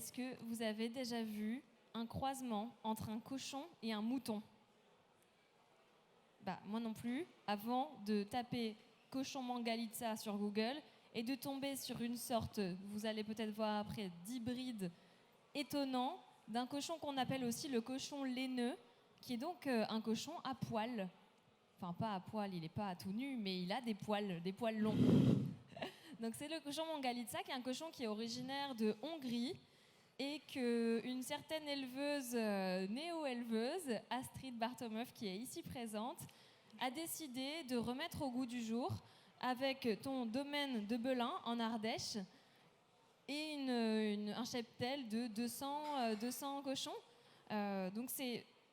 est-ce que vous avez déjà vu un croisement entre un cochon et un mouton ? Moi non plus. Avant de taper cochon Mangalitsa sur Google et de tomber sur une sorte, vous allez peut-être voir après, d'hybride étonnant d'un cochon qu'on appelle aussi le cochon laineux, qui est donc un cochon à poils. Enfin, pas à poils, il n'est pas tout nu, mais il a des poils longs. Donc c'est le cochon Mangalitsa, qui est un cochon qui est originaire de Hongrie et qu'une certaine éleveuse, néo-éleveuse, Astrid Bartomeuf, qui est ici présente, a décidé de remettre au goût du jour avec ton domaine de Belin en Ardèche et un cheptel de 200 cochons. Donc ça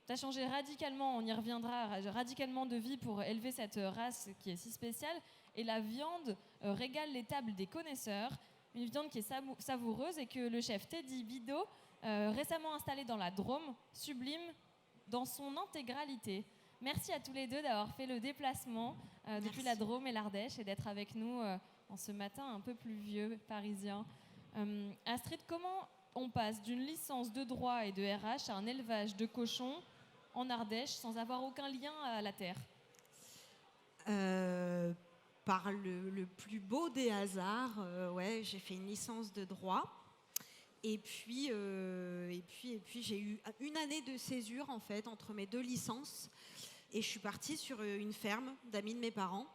a changé radicalement, on y reviendra, radicalement de vie pour élever cette race qui est si spéciale. Et la viande régale les tables des connaisseurs, une viande qui est savoureuse et que le chef Teddy Bidot, récemment installé dans la Drôme, sublime dans son intégralité. Merci à tous les deux d'avoir fait le déplacement depuis la Drôme et l'Ardèche et d'être avec nous en ce matin un peu pluvieux parisien. Astrid, comment on passe d'une licence de droit et de RH à un élevage de cochons en Ardèche sans avoir aucun lien à la terre ? Par le plus beau des hasards, j'ai fait une licence de droit. Et puis j'ai eu une année de césure en fait entre mes deux licences. Et je suis partie sur une ferme d'amis de mes parents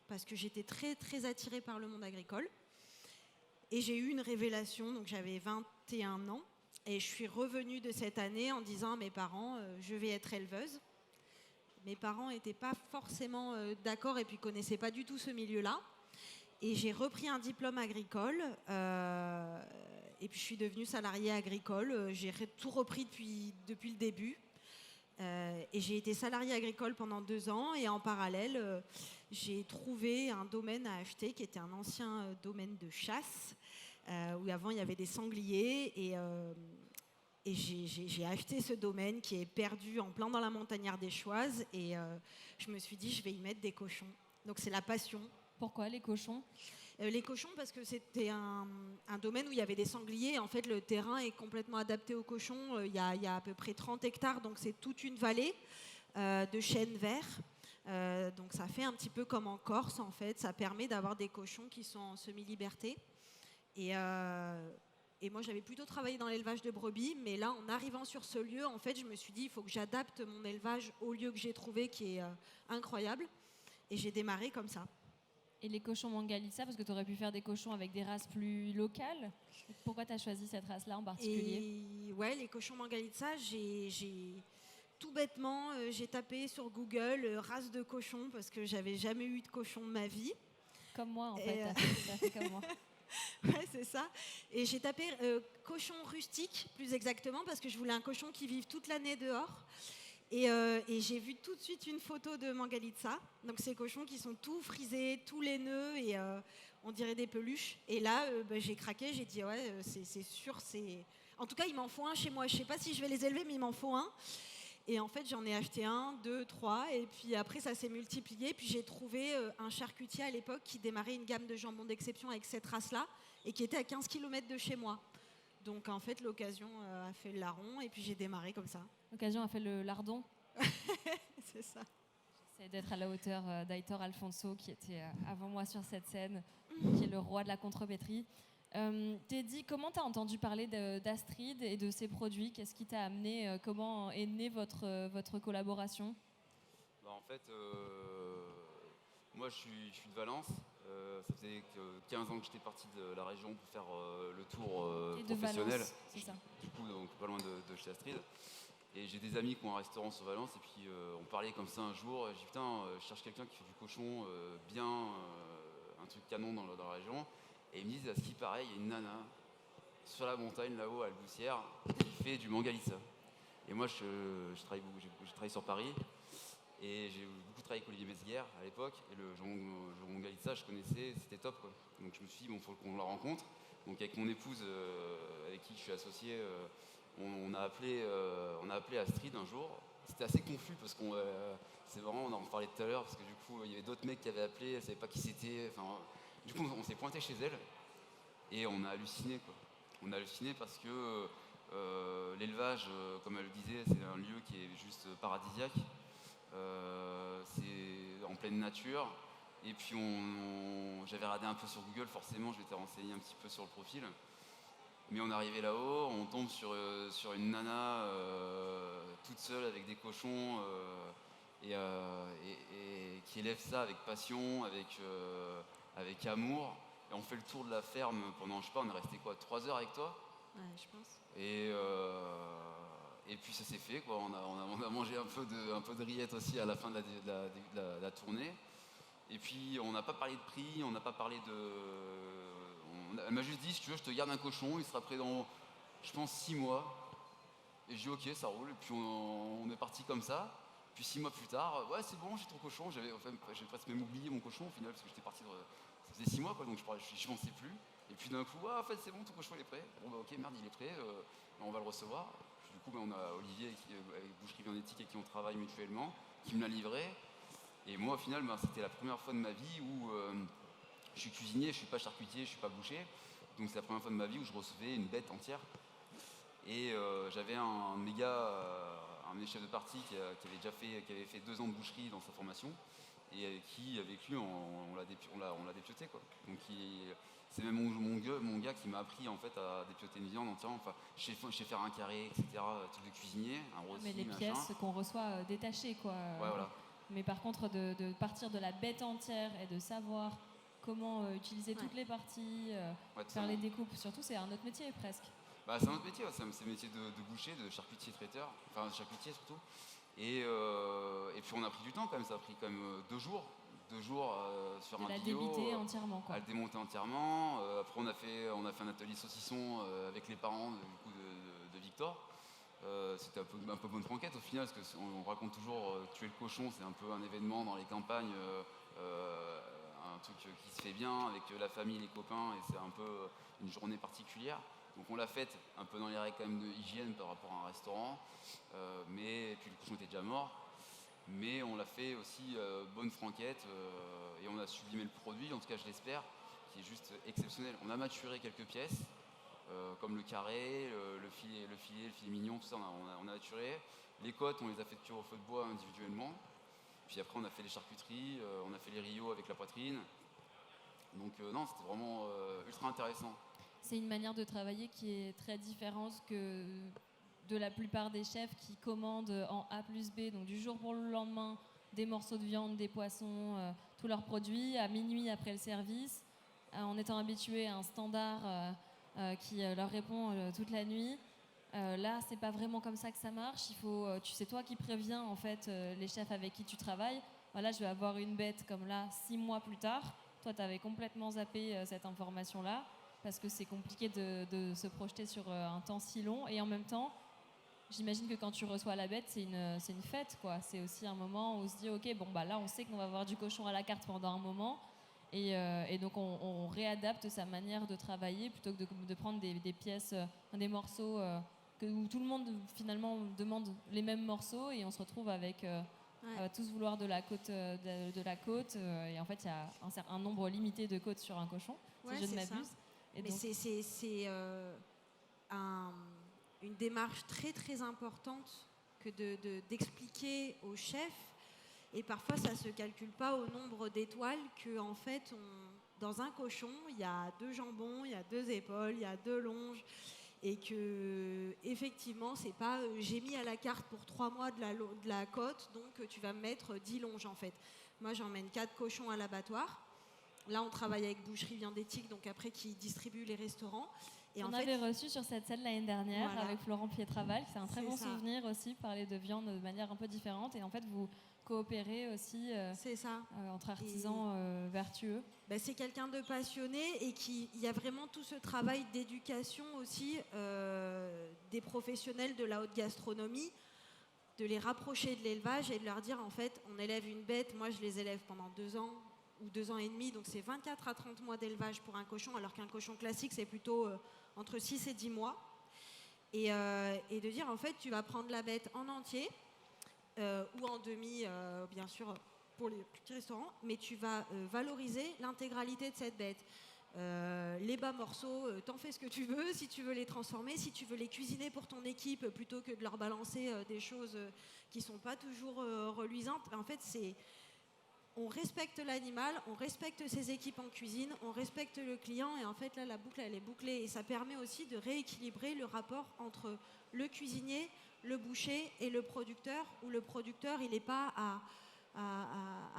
parce que j'étais très très attirée par le monde agricole. Et j'ai eu une révélation, donc j'avais 21 ans. Et je suis revenue de cette année en disant à mes parents, je vais être éleveuse. Mes parents n'étaient pas forcément d'accord et puis connaissaient pas du tout ce milieu-là. Et j'ai repris un diplôme agricole et puis je suis devenue salariée agricole. J'ai tout repris depuis le début. Et j'ai été salariée agricole pendant 2 ans et en parallèle, j'ai trouvé un domaine à acheter qui était un ancien domaine de chasse où avant il y avait des sangliers et j'ai acheté ce domaine qui est perdu en plein dans la montagne ardéchoise et je me suis dit je vais y mettre des cochons. Donc c'est la passion. Pourquoi les cochons ? Les cochons parce que c'était un domaine où il y avait des sangliers. En fait, le terrain est complètement adapté aux cochons. Il y a à peu près 30 hectares, donc c'est toute une vallée de chênes verts. Donc ça fait un petit peu comme en Corse, en fait. Ça permet d'avoir des cochons qui sont en semi-liberté. Et moi, j'avais plutôt travaillé dans l'élevage de brebis, mais là, en arrivant sur ce lieu, en fait, je me suis dit, il faut que j'adapte mon élevage au lieu que j'ai trouvé, qui est incroyable. Et j'ai démarré comme ça. Et les cochons Mangalitsa, parce que tu aurais pu faire des cochons avec des races plus locales. Pourquoi tu as choisi cette race-là en particulier ? Les cochons Mangalitsa, j'ai tout bêtement, j'ai tapé sur Google race de cochon parce que j'avais jamais eu de cochon de ma vie. Comme moi, en fait, t'as fait comme moi. Ouais, c'est ça. Et j'ai tapé cochon rustique, plus exactement, parce que je voulais un cochon qui vive toute l'année dehors. Et j'ai vu tout de suite une photo de Mangalitsa. Donc ces cochons qui sont tout frisés, tout laineux et on dirait des peluches. Et là, j'ai craqué, j'ai dit ouais, c'est sûr, c'est. En tout cas, il m'en faut un chez moi. Je sais pas si je vais les élever, mais il m'en faut un. Et en fait, j'en ai acheté 1, 2, 3. Et puis après, ça s'est multiplié. Puis j'ai trouvé un charcutier à l'époque qui démarrait une gamme de jambon d'exception avec cette race-là et qui était à 15 km de chez moi. Donc en fait, l'occasion a fait le larron et puis j'ai démarré comme ça. L'occasion a fait le lardon. C'est ça. J'essaie d'être à la hauteur d'Aitor Alfonso, qui était avant moi sur cette scène, qui est le roi de la contrepétrie. Teddy, comment tu as entendu parler d'Astrid et de ses produits ? Qu'est-ce qui t'a amené ? Comment est née votre collaboration ? En fait, moi je suis de Valence. Ça faisait 15 ans que j'étais parti de la région pour faire le tour professionnel. Valence, c'est ça. Du coup, donc, pas loin de chez Astrid. Et j'ai des amis qui ont un restaurant sur Valence. Et puis on parlait comme ça un jour. J'ai dit putain, je cherche quelqu'un qui fait du cochon bien, un truc canon dans la région. Et ils me disent, à ce qui paraît, il y a une nana sur la montagne là-haut à Alboussière qui fait du Mangalitsa. Et moi, je travaille sur Paris. Et j'ai beaucoup travaillé avec Olivier Mesguer à l'époque. Et le jambon Mangalitsa, je connaissais, c'était top, quoi. Donc je me suis dit, bon, il faut qu'on la rencontre. Donc avec mon épouse, avec qui je suis associé, on a appelé Astrid un jour. C'était assez confus parce qu'on c'est vraiment, on en parlait tout à l'heure, parce que du coup, il y avait d'autres mecs qui avaient appelé, elle ne savait pas qui c'était. Enfin, du coup, on s'est pointé chez elle et on a halluciné, quoi. on a halluciné parce que l'élevage, comme elle le disait, c'est un lieu qui est juste paradisiaque. C'est en pleine nature. Et puis j'avais regardé un peu sur Google, forcément, je m'étais renseigné un petit peu sur le profil. Mais on est arrivé là-haut, on tombe sur une nana toute seule avec des cochons et qui élève ça avec passion, avec amour. Et on fait le tour de la ferme pendant, je sais pas, on est resté 3 heures avec toi? Ouais, je pense. Et puis ça s'est fait, quoi. On a mangé un peu de rillettes aussi à la fin de la tournée. Et puis on n'a pas parlé de prix, on n'a pas parlé elle m'a juste dit, si tu veux, je te garde un cochon, il sera prêt dans, je pense, 6 mois. Et j'ai dit, ok, ça roule. Et puis on est parti comme ça. Puis 6 mois plus tard, ouais, c'est bon, j'ai ton cochon. J'ai presque même oublié mon cochon au final, parce que j'étais parti. Ça faisait 6 mois, quoi, donc je pensais plus. Et puis d'un coup, en fait, c'est bon, ton cochon il est prêt. Bon, bah, ok, merde, il est prêt, on va le recevoir. Puis, du coup, on a Olivier avec Boucherie Viande Éthique, avec qui on travaille mutuellement, qui me l'a livré. Et moi, au final, c'était la première fois de ma vie où je suis cuisinier, je suis pas charcutier, je suis pas boucher. Donc c'est la première fois de ma vie où je recevais une bête entière. Et j'avais un mes chefs de partie qui avait fait 2 ans de boucherie dans sa formation et qui, avec lui, on l'a dépioté, quoi. Donc c'est même mon gars qui m'a appris en fait à dépioter une viande entièrement. Enfin, je sais faire un carré, etc. Tout de cuisinier, un rôti, Mais les machin. pièces qu'on reçoit détachées, quoi. Ouais, voilà. Mais par contre, de partir de la bête entière et de savoir comment utiliser toutes les parties, faire les découpes, surtout, c'est un autre métier presque. Bah, c'est un autre métier, c'est le métier de boucher, de charcutier traiteur, enfin de charcutier surtout. Et puis on a pris du temps quand même, ça a pris quand même 2 jours. 2 jours sur un vidéo. La débiter entièrement, quoi. À le démonter entièrement. Après on a fait un atelier saucisson avec les parents de Victor. C'était un peu bonne franquette au final, parce qu'on raconte toujours tuer le cochon, c'est un peu un événement dans les campagnes, un truc qui se fait bien avec la famille, les copains, et c'est un peu une journée particulière. Donc on l'a faite un peu dans les règles quand même de hygiène par rapport à un restaurant, et puis le cochon était déjà mort. Mais on l'a fait aussi bonne franquette, et on a sublimé le produit, en tout cas je l'espère, qui est juste exceptionnel. On a maturé quelques pièces, comme le carré, le filet mignon, tout ça on a maturé. Les côtes, on les a fait cuire au feu de bois individuellement. Puis après on a fait les charcuteries, on a fait les rios avec la poitrine. Donc non, c'était vraiment ultra intéressant. C'est une manière de travailler qui est très différente que de la plupart des chefs qui commandent en A plus B, donc du jour pour le lendemain, des morceaux de viande, des poissons, tous leurs produits, à minuit après le service, en étant habitués à un standard qui leur répond toute la nuit. Là, c'est pas vraiment comme ça que ça marche. C'est toi qui préviens en fait les chefs avec qui tu travailles. Voilà, je vais avoir une bête comme là 6 mois plus tard. Toi, tu avais complètement zappé cette information-là parce que c'est compliqué de se projeter sur un temps si long. Et en même temps, j'imagine que quand tu reçois la bête, c'est une fête, quoi. C'est aussi un moment où on se dit, ok, bon bah là, on sait qu'on va avoir du cochon à la carte pendant un moment. Et donc on réadapte sa manière de travailler plutôt que de prendre des pièces, des morceaux où tout le monde finalement demande les mêmes morceaux et on se retrouve avec tous vouloir de la côte. Et en fait, il y a un nombre limité de côtes sur un cochon, si je ne m'abuse. Mais donc c'est une démarche très très importante que d'expliquer au chef. Et parfois, ça ne se calcule pas au nombre d'étoiles que, en fait, dans un cochon, il y a 2 jambons, il y a 2 épaules, il y a 2 longes. Et que, effectivement, c'est pas j'ai mis à la carte pour 3 mois de la côte, donc tu vas me mettre 10 longes, en fait. Moi, j'emmène 4 cochons à l'abattoir. Là, on travaille avec Boucherie Viande Éthique, donc après, qui distribue les restaurants. Et on avait reçu sur cette scène l'année dernière avec Florent Pietraval. C'est un très bon souvenir aussi, parler de viande de manière un peu différente. Et en fait, vous coopérer aussi entre artisans vertueux. C'est quelqu'un de passionné et il y a vraiment tout ce travail d'éducation aussi des professionnels de la haute gastronomie, de les rapprocher de l'élevage et de leur dire en fait on élève une bête, moi je les élève pendant 2 ans ou 2 ans et demi, donc c'est 24 à 30 mois d'élevage pour un cochon, alors qu'un cochon classique c'est plutôt entre 6 et 10 mois. Et de dire en fait tu vas prendre la bête en entier, ou en demi, bien sûr, pour les petits restaurants, mais tu vas valoriser l'intégralité de cette bête. Les bas morceaux, t'en fais ce que tu veux, si tu veux les transformer, si tu veux les cuisiner pour ton équipe, plutôt que de leur balancer des choses qui sont pas toujours reluisantes. En fait, on respecte l'animal, on respecte ses équipes en cuisine, on respecte le client, et en fait là la boucle elle est bouclée, et ça permet aussi de rééquilibrer le rapport entre le cuisinier, le boucher et le producteur, où le producteur il n'est pas à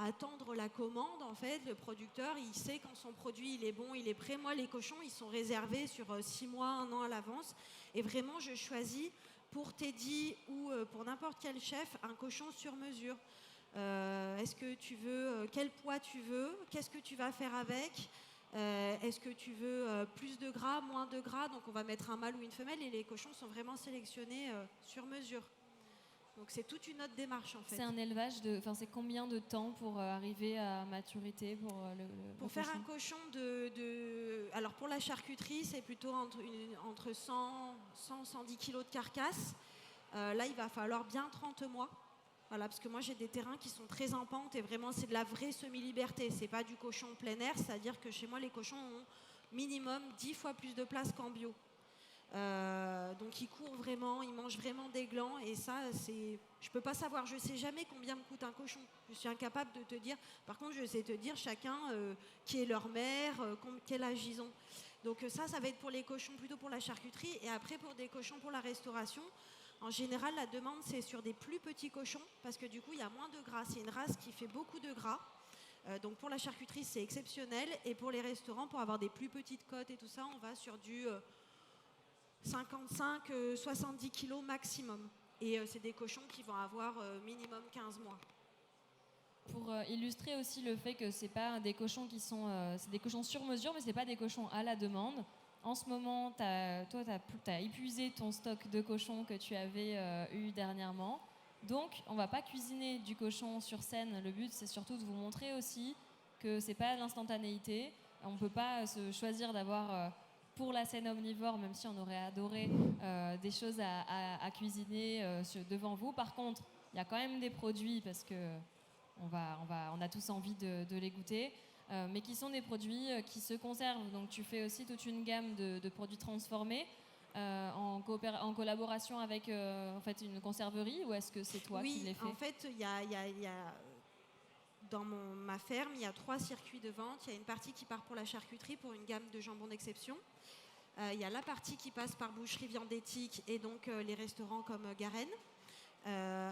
attendre la commande. En fait, le producteur il sait quand son produit il est bon, il est prêt. Moi les cochons ils sont réservés sur 6 mois, 1 an à l'avance, et vraiment je choisis pour Teddy ou pour n'importe quel chef un cochon sur mesure. Est-ce que tu veux, quel poids tu veux, qu'est-ce que tu vas faire avec, est-ce que tu veux plus de gras, moins de gras, donc on va mettre un mâle ou une femelle, et les cochons sont vraiment sélectionnés sur mesure. Donc c'est toute une autre démarche en fait. C'est un élevage c'est combien de temps pour arriver à maturité pour Pour faire un cochon alors pour la charcuterie c'est plutôt entre 100-110 kilos de carcasse. Là il va falloir bien 30 mois. Voilà, parce que moi j'ai des terrains qui sont très en pente, et vraiment c'est de la vraie semi-liberté, c'est pas du cochon plein air, c'est-à-dire que chez moi les cochons ont minimum 10 fois plus de place qu'en bio. Donc ils courent vraiment, ils mangent vraiment des glands, et ça je peux pas savoir, je sais jamais combien me coûte un cochon, je suis incapable de te dire. Par contre je sais te dire chacun qui est leur mère, quel âge ils ont. Donc ça va être pour les cochons plutôt pour la charcuterie, et après pour des cochons pour la restauration. En général, la demande, c'est sur des plus petits cochons, parce que du coup, il y a moins de gras. C'est une race qui fait beaucoup de gras. Donc pour la charcuterie, c'est exceptionnel. Et pour les restaurants, pour avoir des plus petites côtes et tout ça, on va sur du 55-70 kilos maximum. Et c'est des cochons qui vont avoir minimum 15 mois. Pour illustrer aussi le fait que c'est pas des cochons qui sont... c'est des cochons sur mesure, mais c'est pas des cochons à la demande. En ce moment, toi, tu as épuisé ton stock de cochons que tu avais eu dernièrement. Donc, on ne va pas cuisiner du cochon sur scène. Le but, c'est surtout de vous montrer aussi que ce n'est pas l'instantanéité. On ne peut pas se choisir d'avoir, pour la scène omnivore, même si on aurait adoré, des choses à cuisiner devant vous. Par contre, il y a quand même des produits, parce qu'on on a tous envie de les goûter. Mais qui sont des produits qui se conservent. Donc tu fais aussi toute une gamme de produits transformés en collaboration avec en fait, une conserverie, ou est-ce que c'est toi qui les fais ? En fait, dans ma ferme, il y a 3 circuits de vente. Il y a une partie qui part pour la charcuterie, pour une gamme de jambon d'exception. Il y a la partie qui passe par boucherie viande éthique, et donc les restaurants comme Garenne.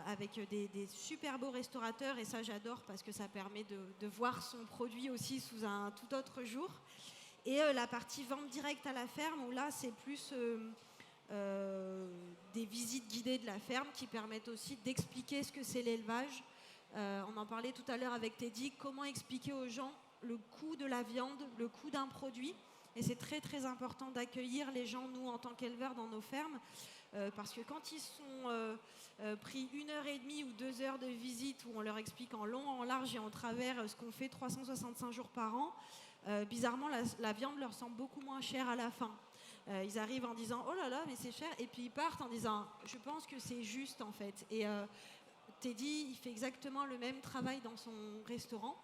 Avec des super beaux restaurateurs, et ça j'adore parce que ça permet de voir son produit aussi sous un tout autre jour. Et la partie vente directe à la ferme, où là c'est plus des visites guidées de la ferme qui permettent aussi d'expliquer ce que c'est l'élevage. On en parlait tout à l'heure avec Teddy, comment expliquer aux gens le coût de la viande, le coût d'un produit. Et c'est très très important d'accueillir les gens, nous en tant qu'éleveurs, dans nos fermes. Parce que quand ils sont pris 1h30 ou 2 heures de visite, où on leur explique en long, en large et en travers ce qu'on fait 365 jours par an, bizarrement la viande leur semble beaucoup moins chère à la fin. Ils arrivent en disant oh là là mais c'est cher, et puis ils partent en disant je pense que c'est juste en fait. Et Teddy il fait exactement le même travail dans son restaurant.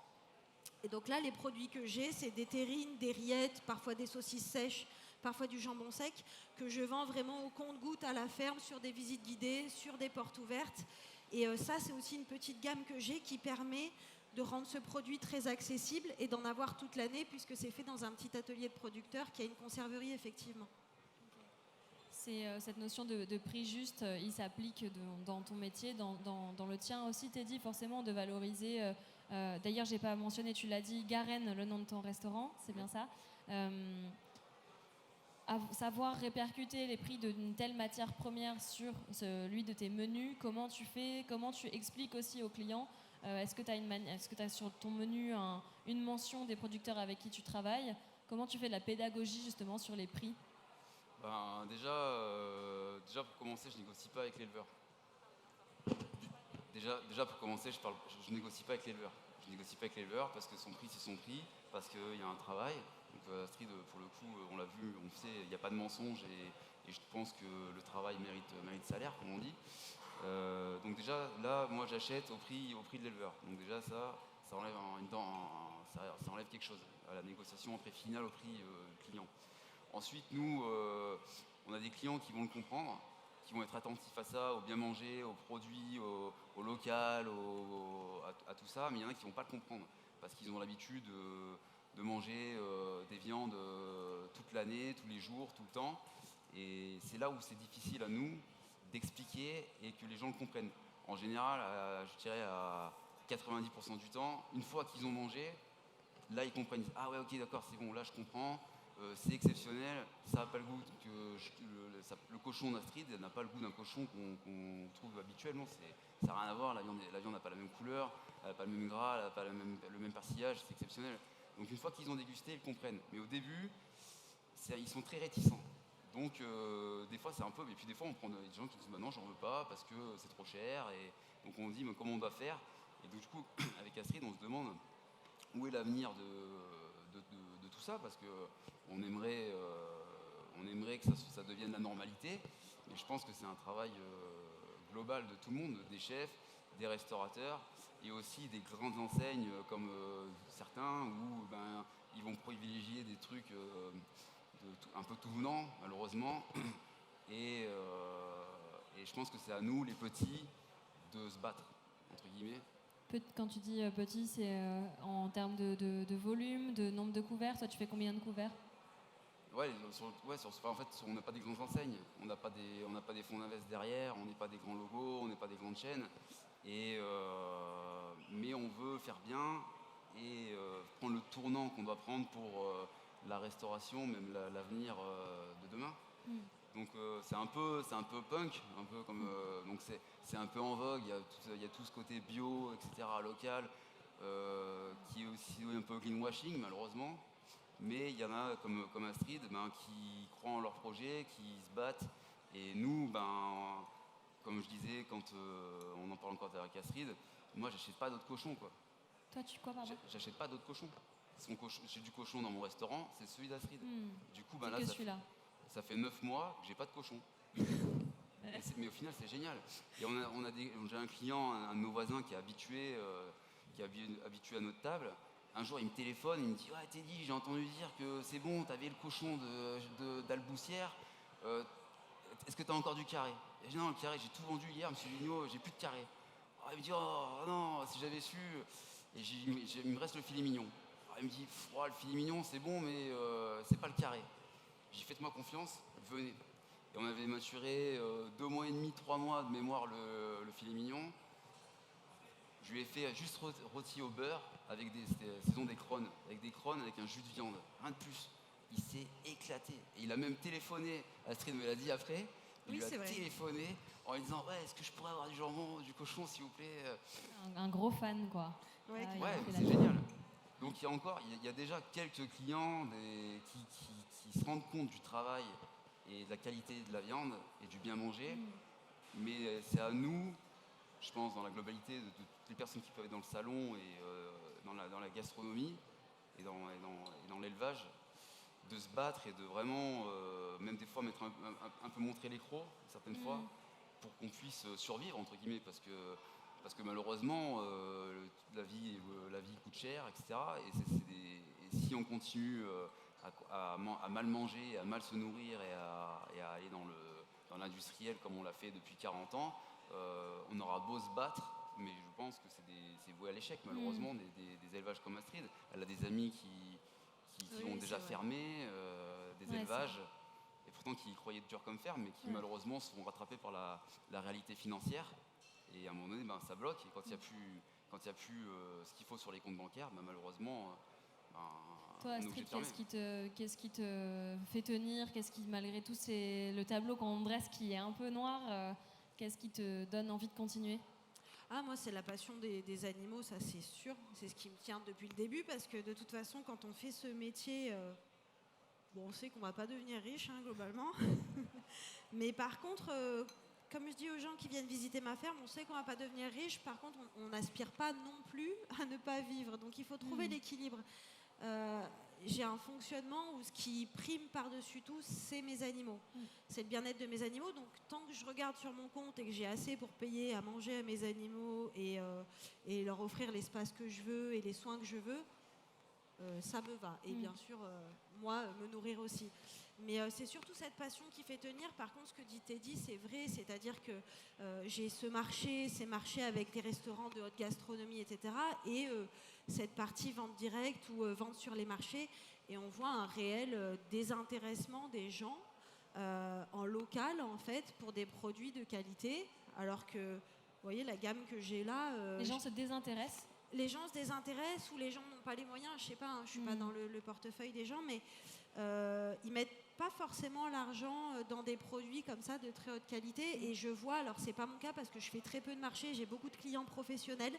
Et donc là les produits que j'ai, c'est des terrines, des rillettes, parfois des saucisses sèches, parfois du jambon sec, que je vends vraiment au compte-gouttes à la ferme, sur des visites guidées, sur des portes ouvertes. Et ça, c'est aussi une petite gamme que j'ai qui permet de rendre ce produit très accessible et d'en avoir toute l'année, puisque c'est fait dans un petit atelier de producteur qui a une conserverie, effectivement. Cette notion de prix juste, il s'applique dans ton métier, dans le tien aussi, Teddy, forcément, de valoriser... d'ailleurs, je n'ai pas mentionné, tu l'as dit, Garenne, le nom de ton restaurant, c'est bien ça. Savoir répercuter les prix d'une telle matière première sur celui de tes menus, comment tu fais, comment tu expliques aussi aux clients, est-ce que tu as sur ton menu une mention des producteurs avec qui tu travailles, comment tu fais de la pédagogie justement sur les prix? Déjà pour commencer, je négocie pas avec l'éleveur. Déjà pour commencer, je négocie pas avec l'éleveur. Je négocie pas avec l'éleveur parce que son prix c'est son prix, parce qu'il y a un travail. Donc Astrid, pour le coup, on l'a vu, on sait, il n'y a pas de mensonge, et je pense que le travail mérite salaire, comme on dit. Donc déjà, là, moi j'achète au prix de l'éleveur. Donc déjà ça enlève ça enlève quelque chose à la négociation après finale au prix client. Ensuite, nous, on a des clients qui vont le comprendre, qui vont être attentifs à ça, au bien manger, aux produits, au local, à tout ça, mais il y en a qui ne vont pas le comprendre parce qu'ils ont l'habitude de manger des viandes toute l'année, tous les jours, tout le temps. Et c'est là où c'est difficile à nous d'expliquer et que les gens le comprennent. En général, je dirais à 90% du temps, une fois qu'ils ont mangé, là ils comprennent. Ah ouais, ok, d'accord, c'est bon, là je comprends. C'est exceptionnel, ça n'a pas le goût le cochon d'Astrid n'a pas le goût d'un cochon qu'on trouve habituellement. Ça n'a rien à voir, la viande n'a pas la même couleur, elle n'a pas le même gras, elle n'a pas le même persillage, c'est exceptionnel. Donc une fois qu'ils ont dégusté, ils comprennent. Mais au début, ils sont très réticents. Donc des fois c'est un peu, et puis des fois on prend des gens qui disent bah non j'en veux pas parce que c'est trop cher, et donc on dit mais comment on doit faire. Et donc du coup avec Astrid on se demande où est l'avenir de tout ça, parce que on aimerait que ça devienne la normalité, mais je pense que c'est un travail global de tout le monde, des chefs, des restaurateurs et aussi des grandes enseignes comme certains où ils vont privilégier des trucs un peu tout venant, malheureusement. Et je pense que c'est à nous, les petits, de se battre, entre guillemets. Quand tu dis petit, c'est en termes de volume, de nombre de couverts. Toi, tu fais combien de couverts? En fait, on n'a pas des grandes enseignes, on n'a pas des fonds d'invest derrière, on n'est pas des grands logos, on n'est pas des grandes chaînes. Mais on veut faire bien et prendre le tournant qu'on doit prendre pour la restauration, même l'avenir de demain. Donc c'est un peu punk, un peu comme donc c'est un peu en vogue. Il y a tout ce côté bio, etc., local, qui est aussi un peu greenwashing malheureusement. Mais il y en a comme Astrid qui croient en leur projet, qui se battent. Et nous, comme je disais quand on en parle encore avec Astrid, moi j'achète pas d'autres cochons quoi. Toi tu quoi pardon? J'achète pas d'autres cochons. J'ai du cochon dans mon restaurant, c'est celui d'Astrid. Du coup là ça fait 9 mois que j'ai pas de cochon. Mais au final c'est génial. Et j'ai un client, un de nos voisins qui est habitué à notre table. Un jour il me téléphone, il me dit ouais Teddy, j'ai entendu dire que c'est bon, t'avais le cochon d'Alboussière, est-ce que t'as encore du carré? Et je dis non, le carré j'ai tout vendu hier monsieur Vigneault, j'ai plus de carré. Il me dit oh non, si j'avais su. Et il me reste le filet mignon. Il me dit le filet mignon c'est bon mais c'est pas le carré. J'ai dit faites-moi confiance, venez. Et on avait maturé 2 mois et demi, 3 mois de mémoire le filet mignon. Je lui ai fait juste rôti au beurre avec saison des crônes, avec un jus de viande, rien de plus. Il s'est éclaté. Et il a même téléphoné, Astrid me l'a dit après, il lui a téléphoné en lui disant ouais, est-ce que je pourrais avoir du jambon, du cochon s'il vous plaît. Un gros fan quoi. Ouais, c'est génial. Donc il y a déjà quelques clients qui se rendent compte du travail et de la qualité de la viande et du bien manger. Mais c'est à nous, je pense, dans la globalité de toutes les personnes qui peuvent être dans le salon et dans la gastronomie et dans l'élevage, de se battre et de vraiment, même des fois, mettre un peu montrer les crocs, certaines fois, pour qu'on puisse survivre, entre guillemets, parce que malheureusement, la vie coûte cher, etc. Et si on continue à mal manger, à mal se nourrir et à aller dans l'industriel comme on l'a fait depuis 40 ans, on aura beau se battre, mais je pense que c'est voué à l'échec malheureusement des élevages comme Astrid. Elle a des amis qui ont déjà fermé des élevages, et pourtant qui croyaient dur comme fer, mais qui malheureusement se font rattraper par la réalité financière. Et à un moment donné, ça bloque, et quand il n'y a plus ce qu'il faut sur les comptes bancaires, malheureusement, toi Astrid, qu'est-ce qui te fait tenir? Qu'est-ce qui, malgré tout, c'est le tableau qu'on dresse qui est un peu noir, qu'est-ce qui te donne envie de continuer? Moi, c'est la passion des animaux, ça c'est sûr. C'est ce qui me tient depuis le début, parce que de toute façon, quand on fait ce métier, on sait qu'on ne va pas devenir riche, globalement. Mais par contre, comme je dis aux gens qui viennent visiter ma ferme, on sait qu'on ne va pas devenir riche. Par contre, on n'aspire pas non plus à ne pas vivre. Donc, il faut trouver l'équilibre. J'ai un fonctionnement où ce qui prime par-dessus tout, c'est mes animaux. C'est le bien-être de mes animaux. Donc, tant que je regarde sur mon compte et que j'ai assez pour payer à manger à mes animaux et leur offrir l'espace que je veux et les soins que je veux, ça me va. Et bien sûr, moi, me nourrir aussi. Mais c'est surtout cette passion qui fait tenir. Par contre, ce que dit Teddy, c'est vrai. C'est-à-dire que j'ai ces marchés avec les restaurants de haute gastronomie, etc. Et cette partie vente directe ou vente sur les marchés. Et on voit un réel désintéressement des gens en local, en fait, pour des produits de qualité. Alors que, vous voyez, la gamme que j'ai là... Les gens se désintéressent. Les gens se désintéressent ou les gens n'ont pas les moyens, je sais pas, je suis pas dans le portefeuille des gens, mais ils mettent pas forcément l'argent dans des produits comme ça de très haute qualité. Et je vois, alors c'est pas mon cas parce que je fais très peu de marché, j'ai beaucoup de clients professionnels,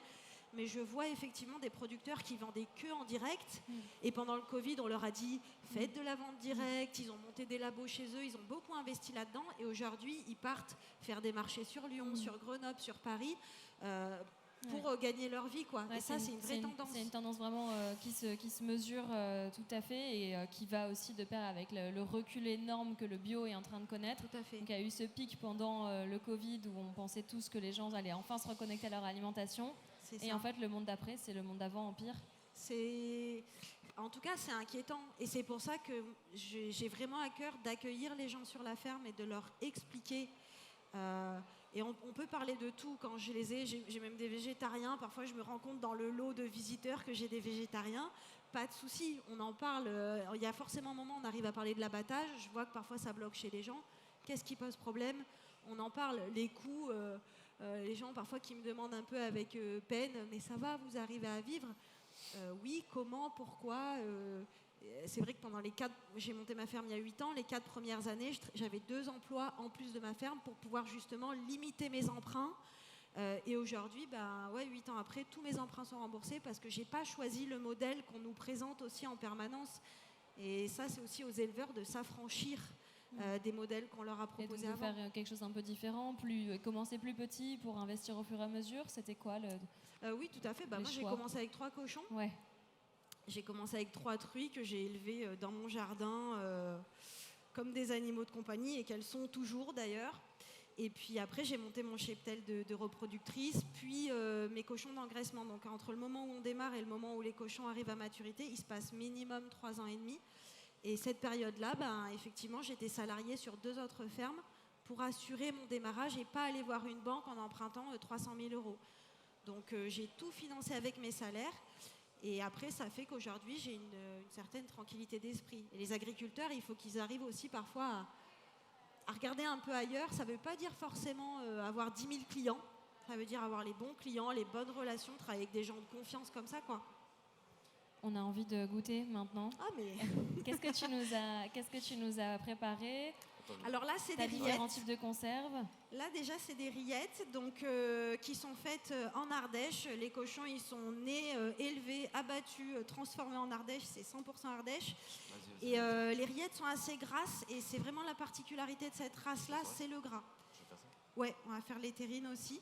mais je vois effectivement des producteurs qui vendaient que en direct. Et pendant le Covid, on leur a dit faites de la vente directe. Ils ont monté des labos chez eux, ils ont beaucoup investi là-dedans. Et aujourd'hui, ils partent faire des marchés sur Lyon, sur Grenoble, sur Paris. Pour gagner leur vie, quoi. Et ça, c'est une vraie tendance. C'est une tendance vraiment qui se mesure tout à fait et qui va aussi de pair avec le recul énorme que le bio est en train de connaître. Tout à fait. Donc, il y a eu ce pic pendant le Covid où on pensait tous que les gens allaient enfin se reconnecter à leur alimentation. Et en fait, le monde d'après, c'est le monde d'avant en pire. En tout cas, c'est inquiétant. Et c'est pour ça que j'ai vraiment à cœur d'accueillir les gens sur la ferme et de leur expliquer. Et on peut parler de tout quand je les ai. J'ai même des végétariens. Parfois, je me rends compte dans le lot de visiteurs que j'ai des végétariens. Pas de souci, on en parle. Il y a forcément un moment où on arrive à parler de l'abattage. Je vois que parfois, ça bloque chez les gens. Qu'est-ce qui pose problème? On en parle. Les coûts, les gens parfois qui me demandent un peu avec peine, mais ça va, vous arrivez à vivre? Oui, comment, pourquoi? C'est vrai que j'ai monté ma ferme il y a 8 ans, les 4 premières années, j'avais 2 emplois en plus de ma ferme pour pouvoir justement limiter mes emprunts. Et aujourd'hui, 8 ans après, tous mes emprunts sont remboursés parce que j'ai pas choisi le modèle qu'on nous présente aussi en permanence. Et ça, c'est aussi aux éleveurs de s'affranchir des modèles qu'on leur a proposés avant. Et de faire quelque chose un peu différent, commencer plus petit pour investir au fur et à mesure, c'était quoi oui, tout à fait. Moi, j'ai commencé avec 3 cochons. Ouais. J'ai commencé avec 3 truies que j'ai élevées dans mon jardin comme des animaux de compagnie et qu'elles sont toujours d'ailleurs. Et puis après, j'ai monté mon cheptel de reproductrices, puis mes cochons d'engraissement. Donc entre le moment où on démarre et le moment où les cochons arrivent à maturité, il se passe minimum 3 ans et demi. Et cette période-là, effectivement, j'étais salariée sur 2 autres fermes pour assurer mon démarrage et pas aller voir une banque en empruntant 300 000 €. Donc j'ai tout financé avec mes salaires. Et après, ça fait qu'aujourd'hui, j'ai une certaine tranquillité d'esprit. Et les agriculteurs, il faut qu'ils arrivent aussi parfois à regarder un peu ailleurs. Ça ne veut pas dire forcément avoir 10 000 clients. Ça veut dire avoir les bons clients, les bonnes relations, travailler avec des gens de confiance comme ça, quoi. On a envie de goûter maintenant. Ah, mais... Qu'est-ce que tu nous as préparé? Alors là, c'est des rillettes. Différents types de conserves. Là, déjà, c'est des rillettes donc, qui sont faites en Ardèche. Les cochons, ils sont nés, élevés, abattus, transformés en Ardèche. C'est 100% Ardèche. Et les rillettes sont assez grasses. Et c'est vraiment la particularité de cette race-là, c'est le gras. Je vais faire ça. Ouais, on va faire les terrines aussi.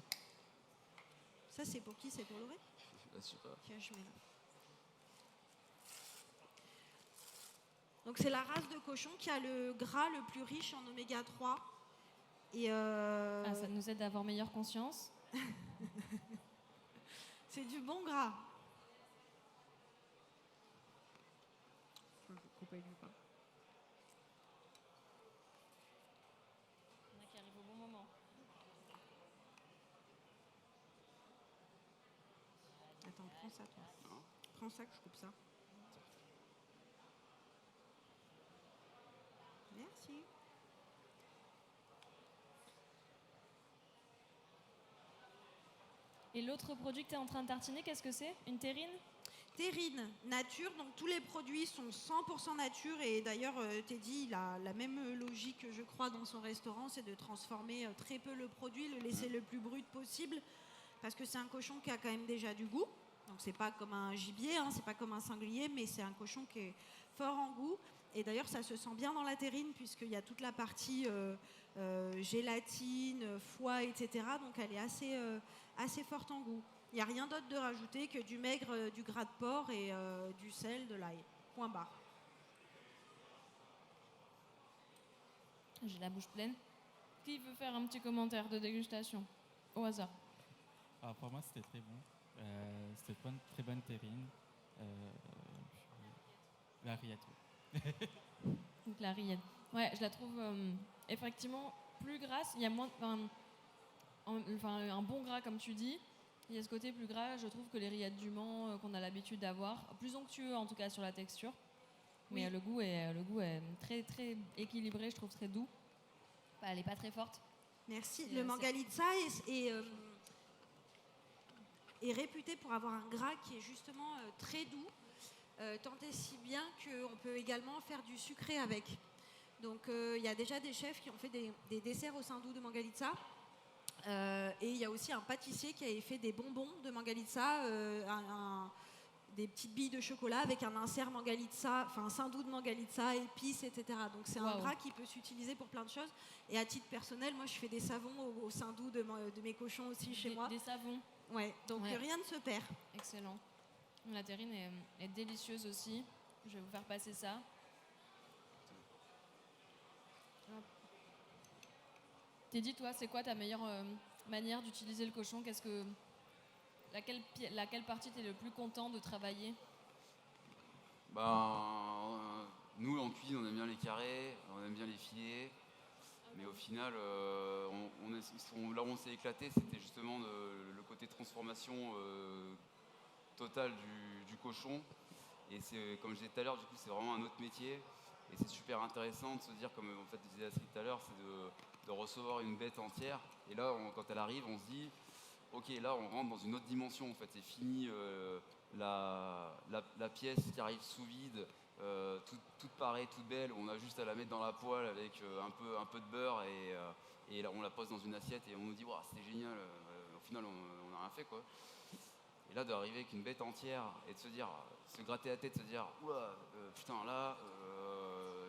Ça, c'est pour qui? C'est pour Loré? Tiens, je mets là. Donc c'est la race de cochon qui a le gras le plus riche en oméga 3. Et ça nous aide à avoir meilleure conscience. C'est du bon gras. Je vais couper du pain. Il y en a qui arrivent au bon moment. Attends, prends ça toi. Prends ça que je coupe ça. Merci. Et l'autre produit que tu es en train de tartiner, qu'est-ce que c'est? Une terrine? Terrine, nature, donc tous les produits sont 100% nature et d'ailleurs Teddy il a la même logique je crois dans son restaurant, c'est de transformer très peu le produit, le laisser le plus brut possible parce que c'est un cochon qui a quand même déjà du goût, donc c'est pas comme un gibier, c'est pas comme un sanglier mais c'est un cochon qui est fort en goût et d'ailleurs ça se sent bien dans la terrine puisqu'il y a toute la partie gélatine, foie etc. donc elle est assez forte en goût. Il n'y a rien d'autre de rajouter que du maigre, du gras de porc et du sel, de l'ail. Point barre. J'ai la bouche pleine. Qui veut faire un petit commentaire de dégustation? Au hasard. Alors pour moi, c'était très bon. C'était une très bonne terrine. La rillette. Donc la rillette. Ouais, je la trouve effectivement plus grasse. Il y a moins, un bon gras comme tu dis. Il y a ce côté plus gras. Je trouve que les rillettes du Mans qu'on a l'habitude d'avoir, plus onctueux en tout cas sur la texture. Mais Oui. le goût est très très équilibré. Je trouve très doux. Elle n'est pas très forte. Merci. C'est- Le c'est- Mangalitsa est réputé pour avoir un gras qui est justement très doux, tant et si bien qu'on peut également faire du sucré avec. Donc il y a déjà des chefs qui ont fait des desserts au saindoux de Mangalitsa. Et il y a aussi un pâtissier qui avait fait des bonbons de Mangalitsa, des petites billes de chocolat avec un insert Mangalitsa, enfin un saindoux de Mangalitsa, épices, etc. Donc c'est un Waouh. gras qui peut s'utiliser pour plein de choses. Et à titre personnel, moi je fais des savons au saindoux de mes cochons aussi chez moi. Des savons. Ouais, donc Ouais. rien ne se perd. Excellent. La terrine est délicieuse aussi. Je vais vous faire passer ça. Hop. Teddy, toi, c'est quoi ta meilleure manière d'utiliser le cochon? Laquelle partie t'es le plus content de travailler? Nous, en cuisine, on aime bien les carrés, on aime bien les filets. Mais au final, là où on s'est éclaté, c'était justement le côté transformation totale du cochon. Et c'est, comme je disais tout à l'heure, du coup, c'est vraiment un autre métier. Et c'est super intéressant de se dire, comme en fait disait Astrid tout à l'heure, c'est de recevoir une bête entière. Et là, quand elle arrive, on se dit, ok, là, on rentre dans une autre dimension. En fait, c'est fini la pièce qui arrive sous vide. Toute pareille, toute belle, on a juste à la mettre dans la poêle avec un peu de beurre et là, on la pose dans une assiette et on nous dit wow, c'était génial, au final on n'a rien fait quoi. Et là d'arriver avec une bête entière et de se dire, se gratter la tête, se dire ouah, putain là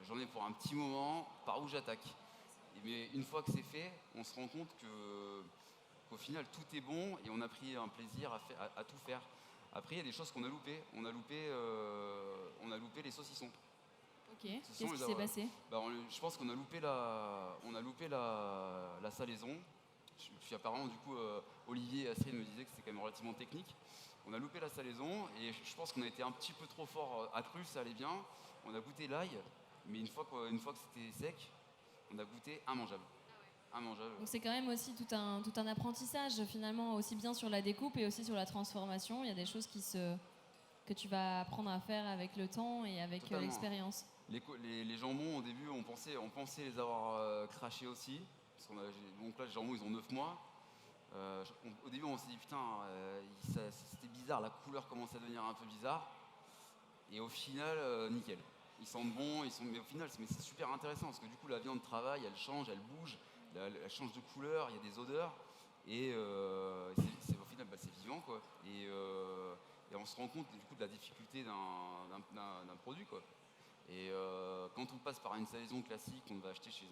j'en ai pour un petit moment, par où j'attaque. Mais une fois que c'est fait, on se rend compte qu'au final tout est bon et on a pris un plaisir à tout faire. Après, il y a des choses qu'on a loupées. On a loupé les saucissons. Ok, qu'est-ce qui s'est passé? Je pense qu'on a loupé la salaison. Puis apparemment, du coup, Olivier et Astrid me disaient que c'était quand même relativement technique. On a loupé la salaison et je pense qu'on a été un petit peu trop fort à cru, ça allait bien. On a goûté l'ail, mais une fois que c'était sec, on a goûté immangeable. Immangeable. Donc c'est quand même aussi tout un apprentissage finalement, aussi bien sur la découpe et aussi sur la transformation. Il y a des choses que tu vas apprendre à faire avec le temps et avec Totalement. l'expérience. Les jambons, au début, on pensait les avoir crachés aussi. Donc là, les jambons, ils ont 9 mois. Au début, on s'est dit, putain, c'était bizarre, la couleur commence à devenir un peu bizarre. Et au final, nickel. Ils sentent bon, mais au final, c'est super intéressant parce que du coup, la viande travaille, elle change, elle bouge, elle change de couleur, il y a des odeurs. Et au final, c'est vivant, quoi. Et on se rend compte du coup de la difficulté d'un produit, quoi. Et quand on passe par une salaison classique qu'on va acheter chez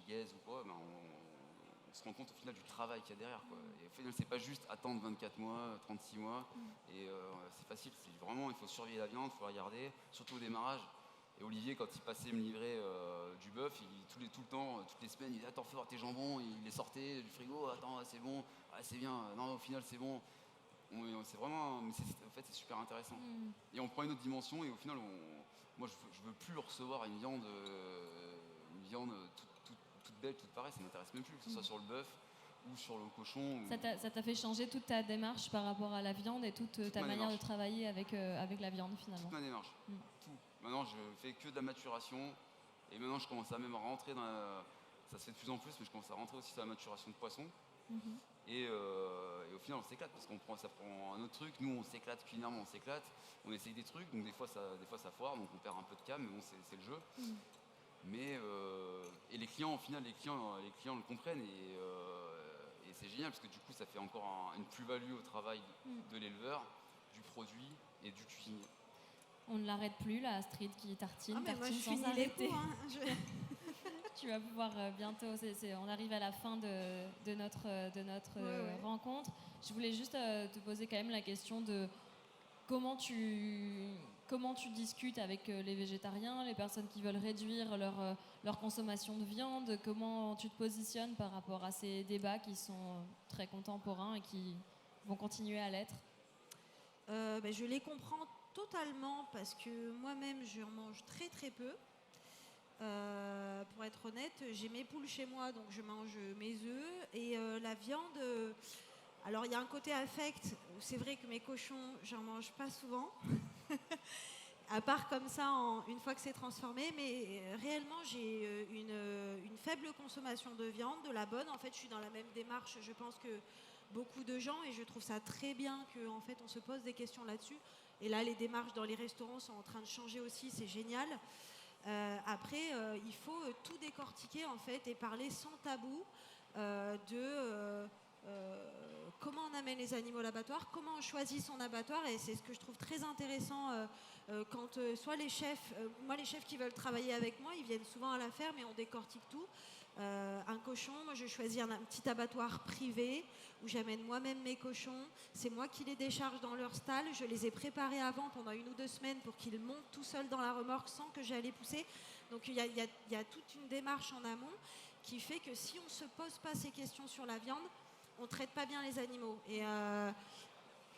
Guess ou quoi, on se rend compte au final du travail qu'il y a derrière, quoi. Et au final, c'est pas juste attendre 24 mois, 36 mois, et c'est facile. C'est vraiment, il faut surveiller la viande, il faut la regarder, surtout au démarrage. Et Olivier, quand il passait me livrer du bœuf, tout le temps, toutes les semaines, il disait attends, fais voir tes jambons, il les sortait du frigo, attends, c'est bon, c'est bien, non, au final, c'est bon. C'est vraiment, en fait, c'est super intéressant. Et on prend une autre dimension et au final, moi, je veux plus recevoir une viande toute belle, toute pareille, ça m'intéresse même plus, que ce soit sur le bœuf ou sur le cochon. Ça t'a fait changer toute ta démarche par rapport à la viande et toute ta manière de travailler avec la viande finalement. Toute ma démarche, tout. Maintenant, je fais que de la maturation et maintenant, je commence à même rentrer ça se fait de plus en plus, mais je commence à rentrer aussi dans la maturation de poisson. Et au final, on s'éclate parce ça prend un autre truc. Nous, on s'éclate culinairement, on s'éclate. On essaye des trucs, donc des fois ça foire, donc on perd un peu de cam, mais bon, c'est le jeu. Mais et les clients, au final, les clients le comprennent et c'est génial parce que du coup, ça fait encore une plus-value au travail de l'éleveur, du produit et du cuisinier. On ne l'arrête plus, la Astrid qui tartine, Ah, mais moi, je sans finis les arrêter. coups, hein. Tu vas pouvoir bientôt, on arrive à la fin de notre rencontre. Je voulais juste te poser quand même la question de comment tu discutes avec les végétariens, les personnes qui veulent réduire leur consommation de viande, comment tu te positionnes par rapport à ces débats qui sont très contemporains et qui vont continuer à l'être. Je les comprends totalement parce que moi-même, je en mange très très peu. Pour être honnête, j'ai mes poules chez moi, donc je mange mes œufs. Et la viande, alors il y a un côté affect. C'est vrai que mes cochons, j'en mange pas souvent. À part comme ça, une fois que c'est transformé. Mais réellement, j'ai une faible consommation de viande, de la bonne. En fait, je suis dans la même démarche, je pense que beaucoup de gens. Et je trouve ça très bien qu'en fait, on se pose des questions là-dessus. Et là, les démarches dans les restaurants sont en train de changer aussi. C'est génial. Après, il faut tout décortiquer en fait et parler sans tabou de comment on amène les animaux à l'abattoir, comment on choisit son abattoir. Et c'est ce que je trouve très intéressant quand soit les chefs, moi les chefs qui veulent travailler avec moi, ils viennent souvent à la ferme et on décortique tout. Un cochon, moi je choisis un petit abattoir privé où j'amène moi-même mes cochons. C'est moi qui les décharge dans leur stall. Je les ai préparés avant pendant 1 ou 2 semaines pour qu'ils montent tout seuls dans la remorque sans que j'aille les pousser. Donc il y a toute une démarche en amont qui fait que si on ne se pose pas ces questions sur la viande, on ne traite pas bien les animaux. Et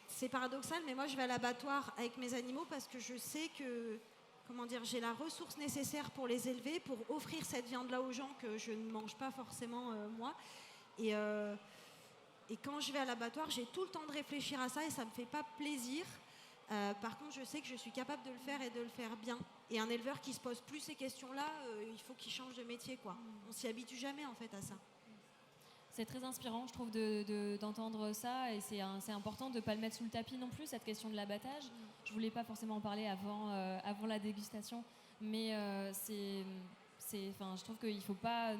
c'est paradoxal, mais moi je vais à l'abattoir avec mes animaux parce que je sais que j'ai la ressource nécessaire pour les élever, pour offrir cette viande-là aux gens que je ne mange pas forcément moi. Et quand je vais à l'abattoir, j'ai tout le temps de réfléchir à ça et ça ne me fait pas plaisir. Par contre, je sais que je suis capable de le faire et de le faire bien. Et un éleveur qui se pose plus ces questions-là, il faut qu'il change de métier, quoi. On s'y habitue jamais en fait à ça. C'est très inspirant, je trouve, d'entendre ça. Et c'est important de ne pas le mettre sous le tapis non plus, cette question de l'abattage. Je ne voulais pas forcément en parler avant la dégustation. Mais je trouve qu'il ne faut pas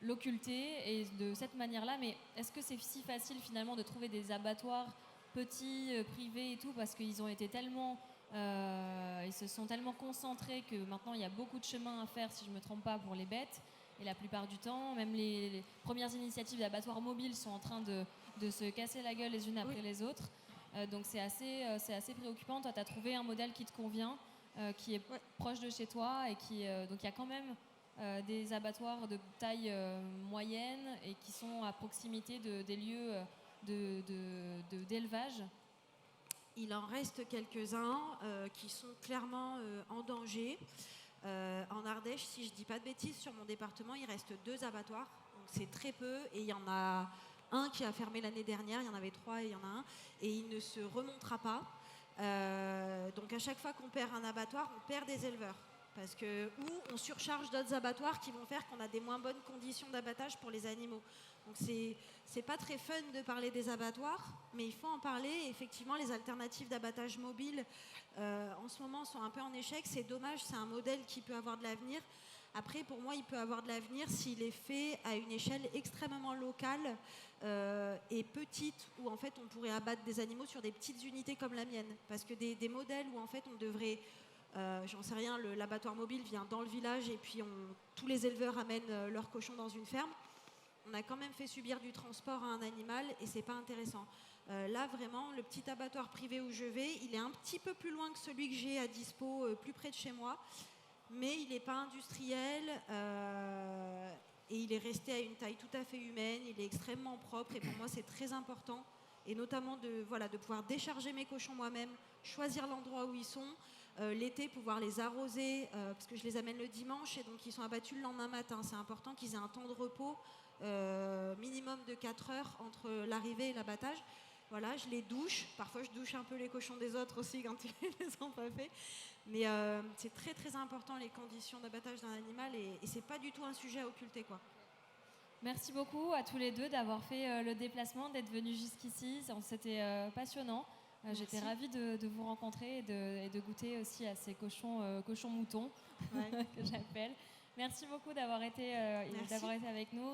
l'occulter et de cette manière-là. Mais est-ce que c'est si facile finalement de trouver des abattoirs petits, privés et tout, parce qu'ils ont été tellement... ils se sont tellement concentrés que maintenant il y a beaucoup de chemin à faire, si je ne me trompe pas, pour les bêtes. Et la plupart du temps, même les premières initiatives d'abattoirs mobiles sont en train de se casser la gueule les unes après les autres. Donc c'est assez préoccupant. Toi, tu as trouvé un modèle qui te convient, qui est proche de chez toi. Et donc il y a quand même des abattoirs de taille moyenne et qui sont à proximité des lieux d'élevage. Il en reste quelques-uns qui sont clairement en danger. En Ardèche, si je ne dis pas de bêtises, sur mon département, il reste 2 abattoirs. Donc c'est très peu. Et il y en a un qui a fermé l'année dernière. Il y en avait 3 et il y en a un. Et il ne se remontera pas. Donc à chaque fois qu'on perd un abattoir, on perd des éleveurs. Ou on surcharge d'autres abattoirs qui vont faire qu'on a des moins bonnes conditions d'abattage pour les animaux. Donc c'est pas très fun de parler des abattoirs, mais il faut en parler. Et effectivement, les alternatives d'abattage mobile en ce moment sont un peu en échec. C'est dommage, c'est un modèle qui peut avoir de l'avenir. Après, pour moi, il peut avoir de l'avenir s'il est fait à une échelle extrêmement locale et petite, où en fait on pourrait abattre des animaux sur des petites unités comme la mienne. Parce que des modèles où en fait on devrait... j'en sais rien, l'abattoir mobile vient dans le village et puis tous les éleveurs amènent leurs cochons dans une ferme. On a quand même fait subir du transport à un animal et c'est pas intéressant. Là vraiment, le petit abattoir privé où je vais, il est un petit peu plus loin que celui que j'ai à dispo, plus près de chez moi, mais il n'est pas industriel et il est resté à une taille tout à fait humaine. Il est extrêmement propre et pour moi c'est très important, et notamment de pouvoir décharger mes cochons moi-même, choisir l'endroit où ils sont. L'été, pouvoir les arroser, parce que je les amène le dimanche et donc ils sont abattus le lendemain matin. C'est important qu'ils aient un temps de repos minimum de 4 heures entre l'arrivée et l'abattage. Voilà, je les douche. Parfois, je douche un peu les cochons des autres aussi quand ils les ont pas fait. Mais c'est très très important les conditions d'abattage d'un animal et c'est pas du tout un sujet à occulter, quoi. Merci beaucoup à tous les deux d'avoir fait le déplacement, d'être venus jusqu'ici. C'était passionnant. J'étais ravie de vous rencontrer et de goûter aussi à ces cochons moutons que j'appelle. Merci beaucoup d'avoir été avec nous.